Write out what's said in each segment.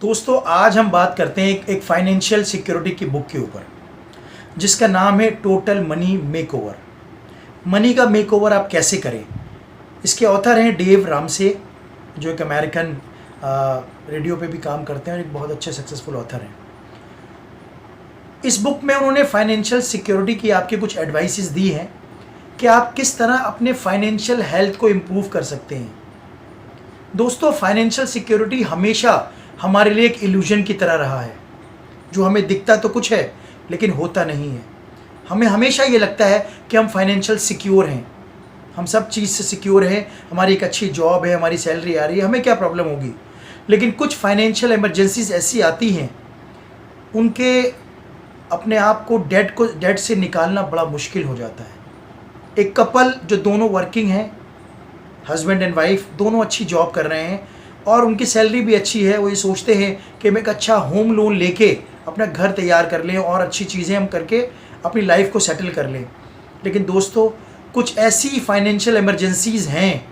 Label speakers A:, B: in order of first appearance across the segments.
A: दोस्तों आज हम बात करते हैं एक फाइनेंशियल सिक्योरिटी की बुक के ऊपर जिसका नाम है टोटल मनी मेकओवर। मनी का मेकओवर आप कैसे करें, इसके ऑथर हैं डेव रामसे, जो एक अमेरिकन रेडियो पे भी काम करते हैं और एक बहुत अच्छे सक्सेसफुल ऑथर हैं। इस बुक में उन्होंने फाइनेंशियल सिक्योरिटी की आपके कुछ एडवाइसेस दी हैं कि आप किस तरह अपने फाइनेंशियल हेल्थ को इम्प्रूव कर सकते हैं। दोस्तों फाइनेंशियल सिक्योरिटी हमेशा हमारे लिए एक इल्यूजन की तरह रहा है, जो हमें दिखता तो कुछ है लेकिन होता नहीं है। हमें हमेशा ये लगता है कि हम फाइनेंशियल सिक्योर हैं, हम सब चीज़ से सिक्योर हैं, हमारी एक अच्छी जॉब है, हमारी सैलरी आ रही है, हमें क्या प्रॉब्लम होगी। लेकिन कुछ फाइनेंशियल इमरजेंसीज ऐसी आती हैं, उनके अपने आप को डेट से निकालना बड़ा मुश्किल हो जाता है। एक कपल जो दोनों वर्किंग हैं, हस्बैंड एंड वाइफ दोनों अच्छी जॉब कर रहे हैं और उनकी सैलरी भी अच्छी है, वो ये सोचते हैं कि हम एक अच्छा होम लोन लेके अपना घर तैयार कर लें और अच्छी चीज़ें हम करके अपनी लाइफ को सेटल कर लें। लेकिन दोस्तों कुछ ऐसी फाइनेंशियल इमरजेंसीज़ हैं,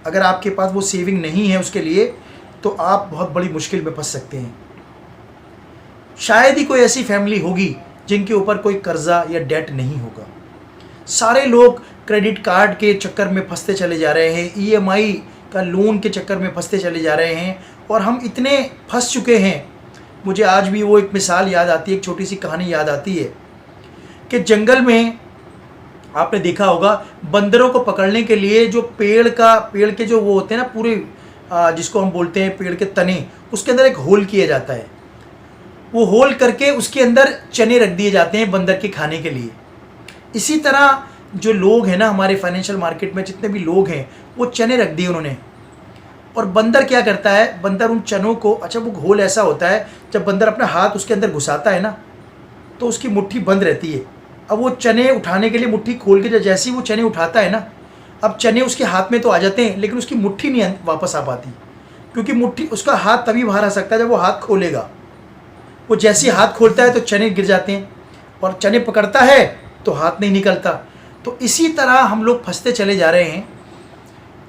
A: अगर आपके पास वो सेविंग नहीं है उसके लिए, तो आप बहुत बड़ी मुश्किल में फंस सकते हैं। शायद ही कोई ऐसी फैमिली होगी जिनके ऊपर कोई कर्जा या डेट नहीं होगा। सारे लोग क्रेडिट कार्ड के चक्कर में फंसते चले जा रहे हैं, ईएमआई का लोन के चक्कर में फंसते चले जा रहे हैं और हम इतने फंस चुके हैं। मुझे आज भी वो एक मिसाल याद आती है, एक छोटी सी कहानी याद आती है कि जंगल में आपने देखा होगा बंदरों को पकड़ने के लिए जो पेड़ के जो वो होते हैं ना पूरे, जिसको हम बोलते हैं पेड़ के तने, उसके अंदर एक होल किया जाता है। वो होल करके उसके अंदर चने रख दिए जाते हैं बंदर के खाने के लिए। इसी तरह जो लोग हैं ना हमारे फाइनेंशियल मार्केट में, जितने भी लोग हैं, वो चने रख दिए उन्होंने। और बंदर क्या करता है, बंदर उन चनों को, अच्छा वो होल ऐसा होता है जब बंदर अपना हाथ उसके अंदर घुसाता है ना तो उसकी मुट्ठी बंद रहती है। अब वो चने उठाने के लिए मुट्ठी खोल के जैसे ही वो चने उठाता है ना, अब चने उसके हाथ में तो आ जाते हैं लेकिन उसकी मुट्ठी नहीं वापस आ पाती, क्योंकि मुट्ठी उसका हाथ तभी बाहर आ सकता है जब वो हाथ खोलेगा। वो जैसे ही हाथ खोलता है तो चने गिर जाते हैं और चने पकड़ता है तो हाथ नहीं निकलता। तो इसी तरह हम लोग फंसते चले जा रहे हैं।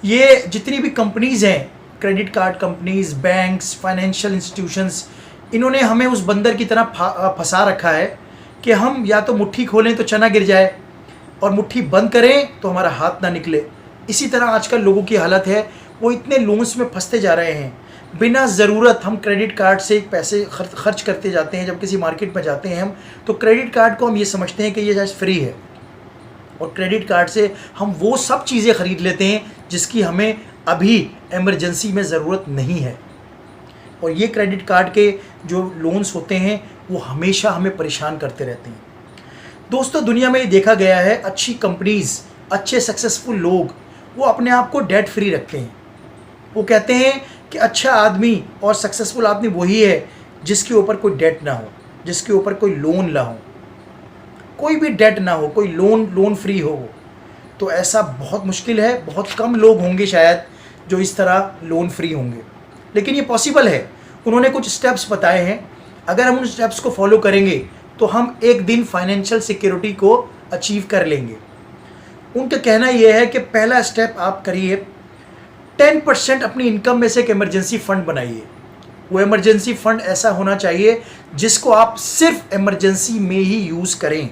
A: ये जितनी भी कंपनीज़ हैं, credit card companies, banks, financial institutions, इन्होंने हमें उस बंदर की तरह फंसा रखा है कि हम या तो मुट्ठी खोलें तो चना गिर जाए और मुट्ठी बंद करें तो हमारा हाथ ना निकले। इसी तरह आजकल लोगों की हालत है, वो इतने लोन्स में फंसते जा रहे हैं। बिना ज़रूरत हम क्रेडिट कार्ड से पैसे खर्च करते जाते हैं। जब किसी मार्केट में जाते हैं हम, तो क्रेडिट कार्ड को हम ये समझते हैं कि ये शायद फ्री है, और क्रेडिट कार्ड से हम वो सब चीज़ें ख़रीद लेते हैं जिसकी हमें अभी इमरजेंसी में ज़रूरत नहीं है। और ये क्रेडिट कार्ड के जो लोन्स होते हैं वो हमेशा हमें परेशान करते रहते हैं। दोस्तों दुनिया में ये देखा गया है, अच्छी कंपनीज़, अच्छे सक्सेसफुल लोग, वो अपने आप को डेट फ्री रखते हैं। वो कहते हैं कि अच्छा आदमी और सक्सेसफुल आदमी वही है जिसके ऊपर कोई डेट ना हो, जिसके ऊपर कोई लोन ना हो, कोई भी डेट ना हो, कोई लोन फ्री हो। तो ऐसा बहुत मुश्किल है, बहुत कम लोग होंगे शायद जो इस तरह लोन फ्री होंगे, लेकिन ये पॉसिबल है। उन्होंने कुछ स्टेप्स बताए हैं, अगर हम उन स्टेप्स को फॉलो करेंगे तो हम एक दिन फाइनेंशियल सिक्योरिटी को अचीव कर लेंगे। उनका कहना यह है कि पहला स्टेप आप करिए, 10% अपनी इनकम में से एक इमरजेंसी फ़ंड बनाइए। वो इमरजेंसी फ़ंड ऐसा होना चाहिए जिसको आप सिर्फ इमरजेंसी में ही यूज़ करें।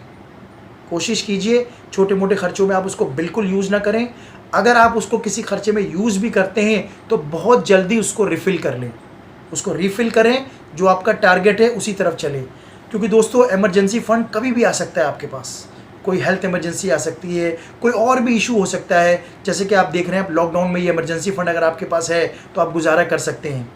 A: कोशिश कीजिए छोटे मोटे खर्चों में आप उसको बिल्कुल यूज़ ना करें। अगर आप उसको किसी खर्चे में यूज़ भी करते हैं तो बहुत जल्दी उसको रिफ़िल कर लें, उसको रिफ़िल करें, जो आपका टारगेट है उसी तरफ चलें। क्योंकि दोस्तों इमरजेंसी फ़ंड कभी भी आ सकता है आपके पास। कोई हेल्थ इमरजेंसी आ सकती है, कोई और भी इशू हो सकता है। जैसे कि आप देख रहे हैं, आप लॉकडाउन में ये इमरजेंसी फ़ंड अगर आपके पास है तो आप गुजारा कर सकते हैं।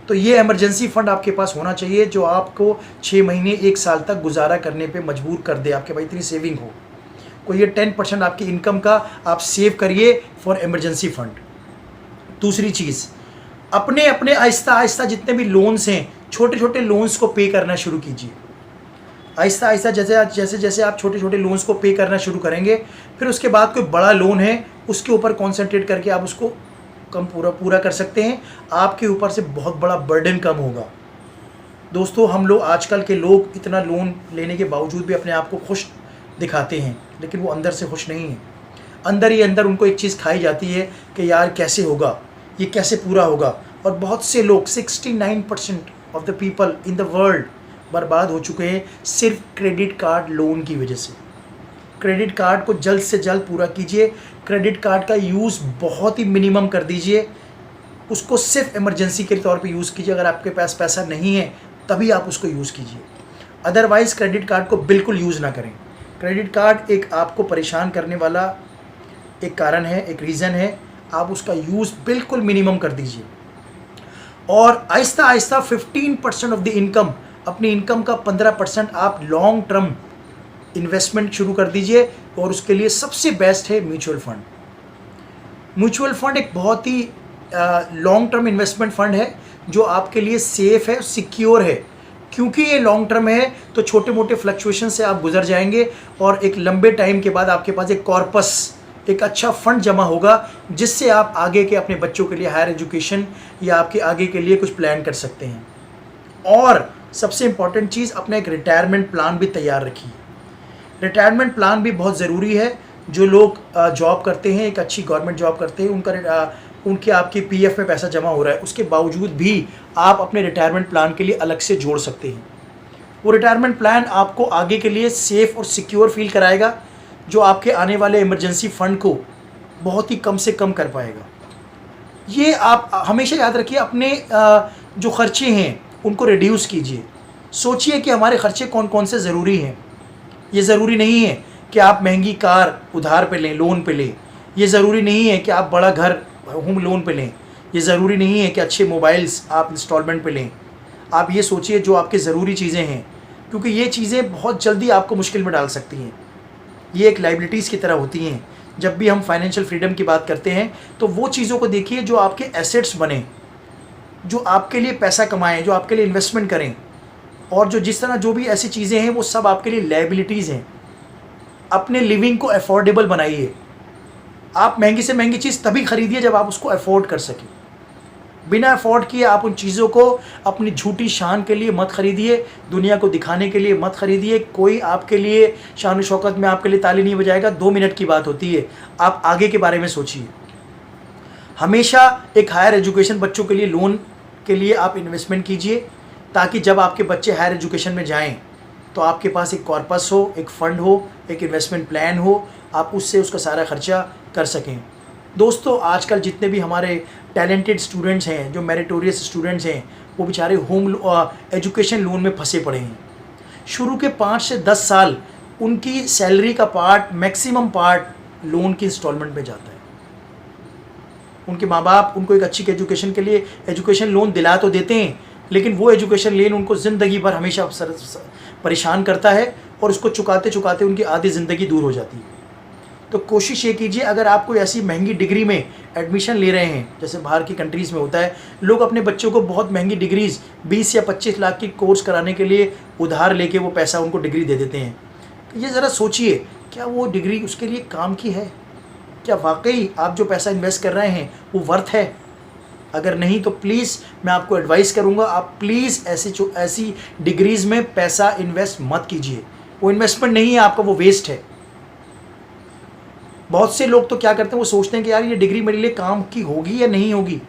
A: तो ये इमरजेंसी फ़ंड आपके पास होना चाहिए जो आपको 6 महीने 1 साल तक गुजारा करने पे मजबूर कर दे, आपके पास इतनी सेविंग हो। कोई ये 10% आपकी इनकम का आप सेव करिए फॉर इमरजेंसी फ़ंड। दूसरी चीज़, अपने आहिस्ता आहिस्ता जितने भी लोन्स हैं, छोटे छोटे लोन्स को पे करना शुरू कीजिए। आहिस्ता आहिस्ता जैसे जैसे आप छोटे छोटे लोन्स को पे करना शुरू करेंगे, फिर उसके बाद कोई बड़ा लोन है उसके ऊपर कॉन्सेंट्रेट करके आप उसको कम पूरा कर सकते हैं। आपके ऊपर से बहुत बड़ा बर्डन कम होगा। दोस्तों हम लोग, आजकल के लोग इतना लोन लेने के बावजूद भी अपने आप को खुश दिखाते हैं, लेकिन वो अंदर से खुश नहीं है। अंदर ही अंदर उनको एक चीज़ खाई जाती है कि यार कैसे होगा, ये कैसे पूरा होगा। और बहुत से लोग 69% of the people in the world बर्बाद हो चुके हैं सिर्फ क्रेडिट कार्ड लोन की वजह से। क्रेडिट कार्ड को जल्द से जल्द पूरा कीजिए। क्रेडिट कार्ड का यूज़ बहुत ही मिनिमम कर दीजिए। उसको सिर्फ इमरजेंसी के तौर पे यूज़ कीजिए। अगर आपके पास पैसा नहीं है तभी आप उसको यूज़ कीजिए, अदरवाइज़ क्रेडिट कार्ड को बिल्कुल यूज़ ना करें। क्रेडिट कार्ड एक आपको परेशान करने वाला एक कारण है, एक रीज़न है। आप उसका यूज़ बिल्कुल मिनिमम कर दीजिए और Aahista Aahista 15% of the income, अपनी इनकम का 15% आप लॉन्ग टर्म इन्वेस्टमेंट शुरू कर दीजिए। और उसके लिए सबसे बेस्ट है म्यूचुअल फंड। म्यूचुअल फंड एक बहुत ही लॉन्ग टर्म इन्वेस्टमेंट फंड है जो आपके लिए सेफ है, सिक्योर है। क्योंकि ये लॉन्ग टर्म है तो छोटे मोटे फ्लक्चुएशन से आप गुजर जाएंगे और एक लंबे टाइम के बाद आपके पास एक कॉर्पस, एक अच्छा फंड जमा होगा जिससे आप आगे के अपने बच्चों के लिए हायर एजुकेशन या आपके आगे के लिए कुछ प्लान कर सकते हैं। और सबसे इम्पॉर्टेंट चीज़, अपना एक रिटायरमेंट प्लान भी तैयार रखिए। रिटायरमेंट प्लान भी बहुत ज़रूरी है। जो लोग जॉब करते हैं, एक अच्छी गवर्नमेंट जॉब करते हैं, उनके आपके पीएफ में पैसा जमा हो रहा है, उसके बावजूद भी आप अपने रिटायरमेंट प्लान के लिए अलग से जोड़ सकते हैं। वो रिटायरमेंट प्लान आपको आगे के लिए सेफ़ और सिक्योर फील कराएगा, जो आपके आने वाले इमरजेंसी फ़ंड को बहुत ही कम से कम कर पाएगा। ये आप हमेशा याद रखिए, अपने जो खर्चे हैं उनको रिड्यूस कीजिए। सोचिए कि हमारे खर्चे कौन कौन से ज़रूरी हैं। ये ज़रूरी नहीं है कि आप महंगी कार उधार पे लें, लोन पे लें। ये ज़रूरी नहीं है कि आप बड़ा घर होम लोन पे लें। ये ज़रूरी नहीं है कि अच्छे मोबाइल्स आप इंस्टॉलमेंट पे लें। आप ये सोचिए जो आपकी ज़रूरी चीज़ें हैं, क्योंकि ये चीज़ें बहुत जल्दी आपको मुश्किल में डाल सकती हैं। ये एक लाइबिलिटीज़ की तरह होती हैं। जब भी हम फाइनेंशियल फ्रीडम की बात करते हैं तो वो चीज़ों को देखिए जो आपके एसेट्स बने, जो आपके लिए पैसा कमाएं, जो आपके लिए इन्वेस्टमेंट करें। और जो जिस तरह जो भी ऐसी चीज़ें हैं वो सब आपके लिए लायबिलिटीज़ हैं। अपने लिविंग को अफोर्डेबल बनाइए। आप महंगी से महंगी चीज़ तभी खरीदिए जब आप उसको अफोर्ड कर सकें। बिना अफोर्ड किए आप उन चीज़ों को अपनी झूठी शान के लिए मत खरीदिए, दुनिया को दिखाने के लिए मत खरीदिए। कोई आपके लिए शान शौकत में आपके लिए ताली नहीं बजाएगा। 2 मिनट की बात होती है। आप आगे के बारे में सोचिए। हमेशा एक हायर एजुकेशन बच्चों के लिए लोन के लिए आप इन्वेस्टमेंट कीजिए, ताकि जब आपके बच्चे हायर एजुकेशन में जाएं तो आपके पास एक कॉर्पस हो, एक फ़ंड हो, एक इन्वेस्टमेंट प्लान हो, आप उससे उसका सारा खर्चा कर सकें। दोस्तों, आजकल जितने भी हमारे टैलेंटेड स्टूडेंट्स हैं, जो मेरिटोरियस स्टूडेंट्स हैं, वो बेचारे एजुकेशन लोन में फंसे पड़े हैं। शुरू के 5 से 10 साल उनकी सैलरी का पार्ट, मैक्सिमम पार्ट लोन की इंस्टॉलमेंट में जाता है। उनके माँ बाप उनको एक अच्छी एजुकेशन के लिए एजुकेशन लोन दिला तो देते हैं, लेकिन वो एजुकेशन लोन उनको ज़िंदगी भर हमेशा परेशान करता है और उसको चुकाते चुकाते उनकी आधी ज़िंदगी दूर हो जाती है। तो कोशिश ये कीजिए, अगर आप कोई ऐसी महंगी डिग्री में एडमिशन ले रहे हैं, जैसे बाहर की कंट्रीज़ में होता है, लोग अपने बच्चों को बहुत महंगी डिग्रीज़ 20 या 25 लाख की कोर्स कराने के लिए उधार लेके वो पैसा उनको डिग्री दे देते हैं। तो ये ज़रा सोचिए, क्या वो डिग्री उसके लिए काम की है? क्या वाकई आप जो पैसा इन्वेस्ट कर रहे हैं वो वर्थ है? अगर नहीं तो प्लीज़ मैं आपको एडवाइस करूंगा, आप प्लीज़ ऐसी डिग्रीज़ में पैसा इन्वेस्ट मत कीजिए। वो इन्वेस्टमेंट नहीं है आपका, वो वेस्ट है। बहुत से लोग तो क्या करते हैं, वो सोचते हैं कि यार ये डिग्री मेरे लिए काम की होगी या नहीं होगी।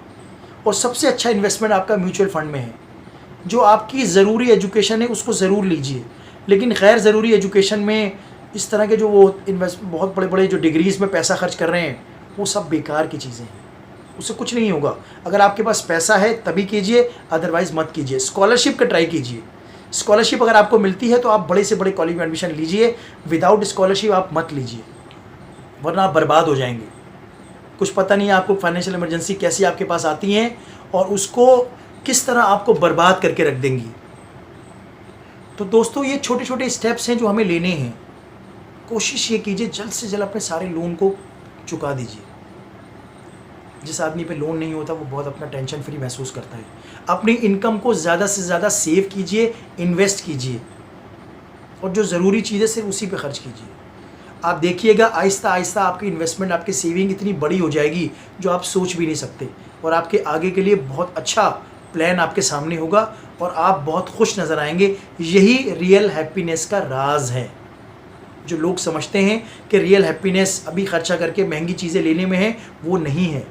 A: और सबसे अच्छा इन्वेस्टमेंट आपका म्यूचुअल फंड में है। जो आपकी ज़रूरी एजुकेशन है उसको ज़रूर लीजिए, लेकिन गैर ज़रूरी एजुकेशन में इस तरह के जो वो बहुत बड़े बड़े जो डिग्रीज़ में पैसा खर्च कर रहे हैं, वो सब बेकार की चीज़ें हैं। उससे कुछ नहीं होगा। अगर आपके पास पैसा है तभी कीजिए, अदरवाइज़ मत कीजिए। स्कॉलरशिप का ट्राई कीजिए। स्कॉलरशिप अगर आपको मिलती है तो आप बड़े से बड़े कॉलेज में एडमिशन लीजिए। विदाउट स्कॉलरशिप आप मत लीजिए, वरना आप बर्बाद हो जाएंगे। कुछ पता नहीं है आपको फाइनेंशियल इमरजेंसी कैसी आपके पास आती हैं और उसको किस तरह आपको बर्बाद करके रख देंगी। तो दोस्तों, ये छोटे छोटे स्टेप्स हैं जो हमें लेने हैं। कोशिश ये कीजिए जल्द से जल्द अपने सारे लोन को चुका दीजिए। जिस आदमी पे लोन नहीं होता वो बहुत अपना टेंशन फ्री महसूस करता है। अपनी इनकम को ज़्यादा से ज़्यादा सेव कीजिए, इन्वेस्ट कीजिए और जो ज़रूरी चीज़ें सिर्फ उसी पे खर्च कीजिए। आप देखिएगा आहिस्ता आहिस्ता आपकी इन्वेस्टमेंट, आपकी सेविंग इतनी बड़ी हो जाएगी जो आप सोच भी नहीं सकते, और आपके आगे के लिए बहुत अच्छा प्लान आपके सामने होगा और आप बहुत खुश नज़र आएंगे। यही रियल हैप्पीनेस का राज है। जो लोग समझते हैं कि रियल हैप्पीनेस अभी खर्चा करके महंगी चीज़ें लेने में है, वो नहीं है।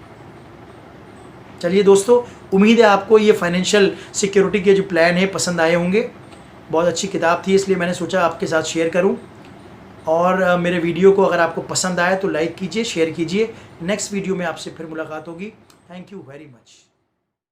A: चलिए दोस्तों, उम्मीद है आपको ये फाइनेंशियल सिक्योरिटी के जो प्लान है पसंद आए होंगे। बहुत अच्छी किताब थी, इसलिए मैंने सोचा आपके साथ शेयर करूं। और मेरे वीडियो को अगर आपको पसंद आए तो लाइक कीजिए, शेयर कीजिए। नेक्स्ट वीडियो में आपसे फिर मुलाकात होगी। Thank you very much.